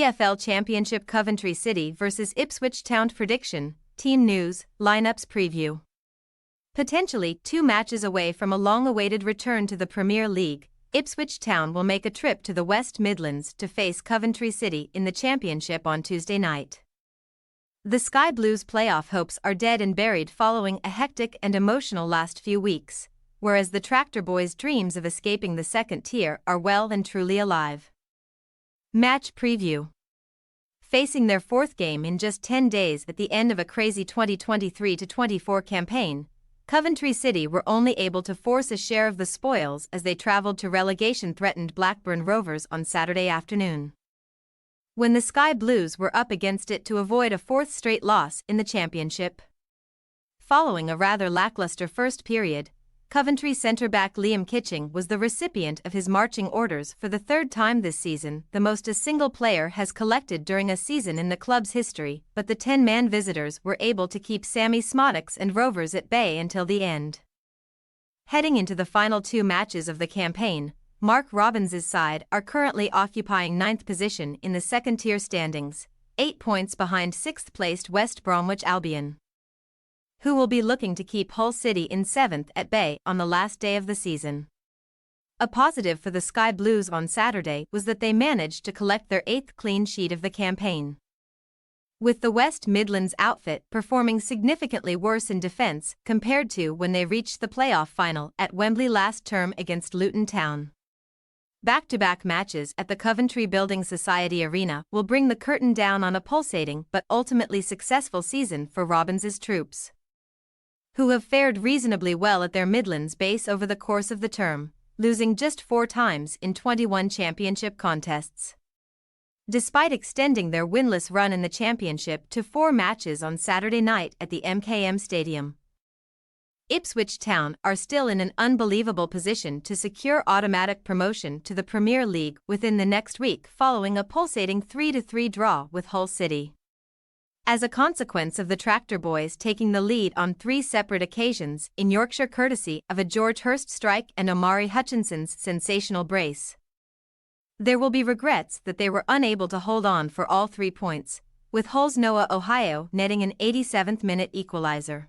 EFL Championship Coventry City vs Ipswich Town prediction, team news, lineups preview. Potentially 2 matches away from a long-awaited return to the Premier League, Ipswich Town will make a trip to the West Midlands to face Coventry City in the Championship on Tuesday night. The Sky Blues' playoff hopes are dead and buried following a hectic and emotional last few weeks, whereas the Tractor Boys' dreams of escaping the second tier are well and truly alive. Match preview. Facing their 4th game in just 10 days at the end of a crazy 2023-24 campaign, Coventry City were only able to force a share of the spoils as they travelled to relegation-threatened Blackburn Rovers on Saturday afternoon. When the Sky Blues were up against it to avoid a 4th straight loss in the Championship. Following a rather lackluster first period, Coventry centre-back Liam Kitching was the recipient of his marching orders for the 3rd time this season, the most a single player has collected during a season in the club's history, but the 10-man visitors were able to keep Sammy Smodix and Rovers at bay until the end. Heading into the final 2 matches of the campaign, Mark Robbins's side are currently occupying 9th position in the second-tier standings, 8 points behind 6th-placed West Bromwich Albion, who will be looking to keep Hull City in 7th at bay on the last day of the season. A positive for the Sky Blues on Saturday was that they managed to collect their 8th clean sheet of the campaign, with the West Midlands outfit performing significantly worse in defence compared to when they reached the playoff final at Wembley last term against Luton Town. Back-to-back matches at the Coventry Building Society Arena will bring the curtain down on a pulsating but ultimately successful season for Robbins's troops, who have fared reasonably well at their Midlands base over the course of the term, losing just 4 times in 21 championship contests. Despite extending their winless run in the championship to 4 matches on Saturday night at the MKM Stadium, Ipswich Town are still in an unbelievable position to secure automatic promotion to the Premier League within the next week following a pulsating 3-3 draw with Hull City. As a consequence of the Tractor Boys taking the lead on 3 separate occasions in Yorkshire courtesy of a George Hurst strike and Omari Hutchinson's sensational brace, there will be regrets that they were unable to hold on for all 3 points, with Hull's Noah Ohio netting an 87th-minute equaliser.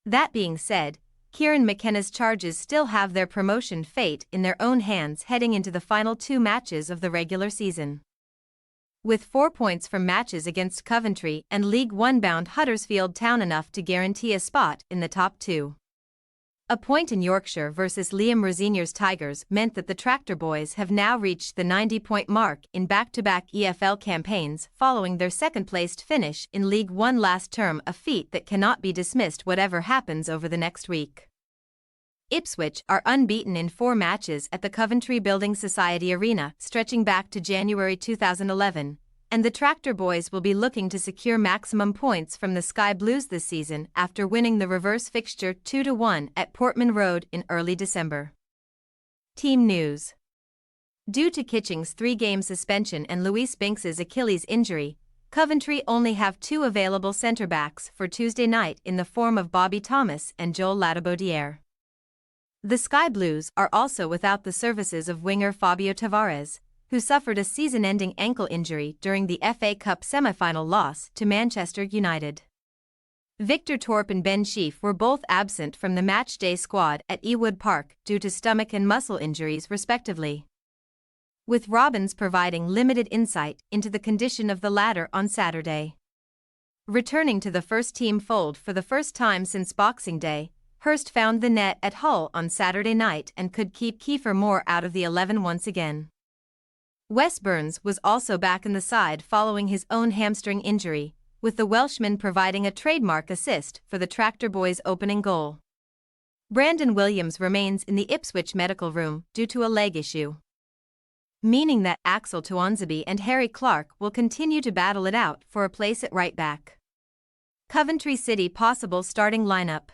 That being said, Kieran McKenna's Charges still have their promotion fate in their own hands heading into the final 2 matches of the regular season, with 4 points from matches against Coventry and League One-bound Huddersfield Town enough to guarantee a spot in the top 2. A point in Yorkshire versus Liam Rosenior's Tigers meant that the Tractor Boys have now reached the 90-point mark in back-to-back EFL campaigns following their 2nd-placed finish in League One last term, a feat that cannot be dismissed whatever happens over the next week. Ipswich are unbeaten in 4 matches at the Coventry Building Society Arena stretching back to January 2011, and the Tractor Boys will be looking to secure maximum points from the Sky Blues this season after winning the reverse fixture 2-1 at Portman Road in early December. Team news. Due to Kitching's 3-game suspension and Luis Binks's Achilles injury, Coventry only have 2 available centre-backs for Tuesday night in the form of Bobby Thomas and Joel Latabaudiere. The Sky Blues are also without the services of winger Fabio Tavares, who suffered a season-ending ankle injury during the FA Cup semi-final loss to Manchester United. Victor Torp and Ben Sheaf were both absent from the matchday squad at Ewood Park due to stomach and muscle injuries respectively, with Robbins providing limited insight into the condition of the latter on Saturday. Returning to the first-team fold for the first time since Boxing Day, Hurst found the net at Hull on Saturday night and could keep Kiefer Moore out of the 11 once again. Wes Burns was also back in the side following his own hamstring injury, with the Welshman providing a trademark assist for the Tractor Boys' opening goal. Brandon Williams remains in the Ipswich medical room due to a leg issue, meaning that Axel Tuanzebe and Harry Clark will continue to battle it out for a place at right back. Coventry City possible starting lineup: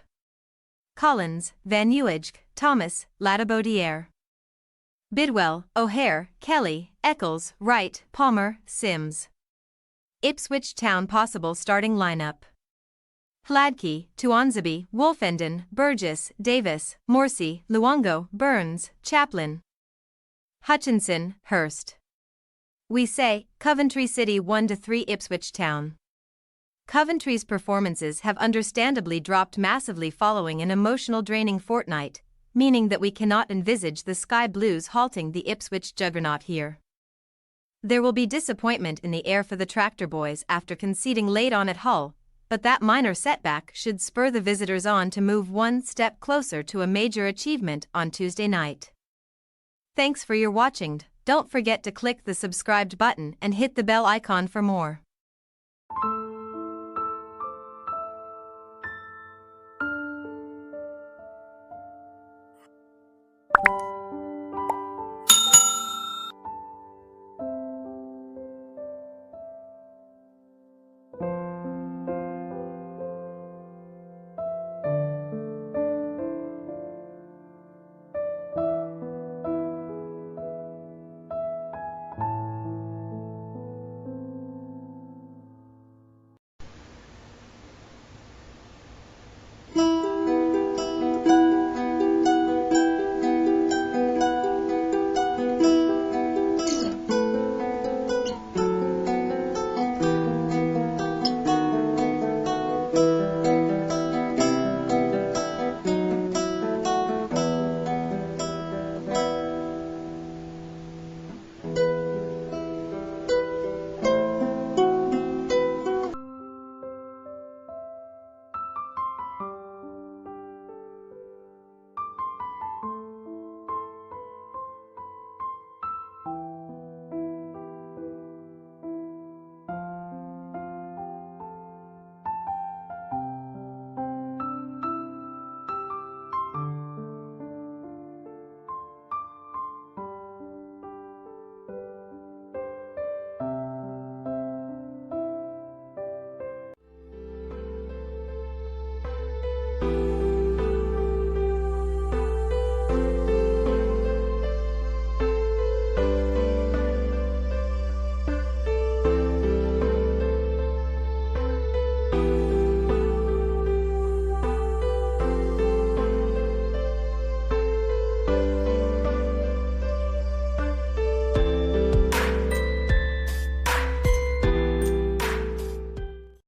Collins, Van Uwijk, Thomas, Latabaudiere, Bidwell, O'Hare, Kelly, Eccles, Wright, Palmer, Sims. Ipswich Town possible starting lineup: Hladky, Tuanzebe, Wolfenden, Burgess, Davis, Morsey, Luongo, Burns, Chaplin, Hutchinson, Hurst. We say, Coventry City 1-3 Ipswich Town. Coventry's performances have understandably dropped massively following an emotional draining fortnight, meaning that we cannot envisage the Sky Blues halting the Ipswich juggernaut here. There will be disappointment in the air for the Tractor Boys after conceding late on at Hull, but that minor setback should spur the visitors on to move one step closer to a major achievement on Tuesday night. Thanks for your watching. Don't forget to click the subscribed button and hit the bell icon for more.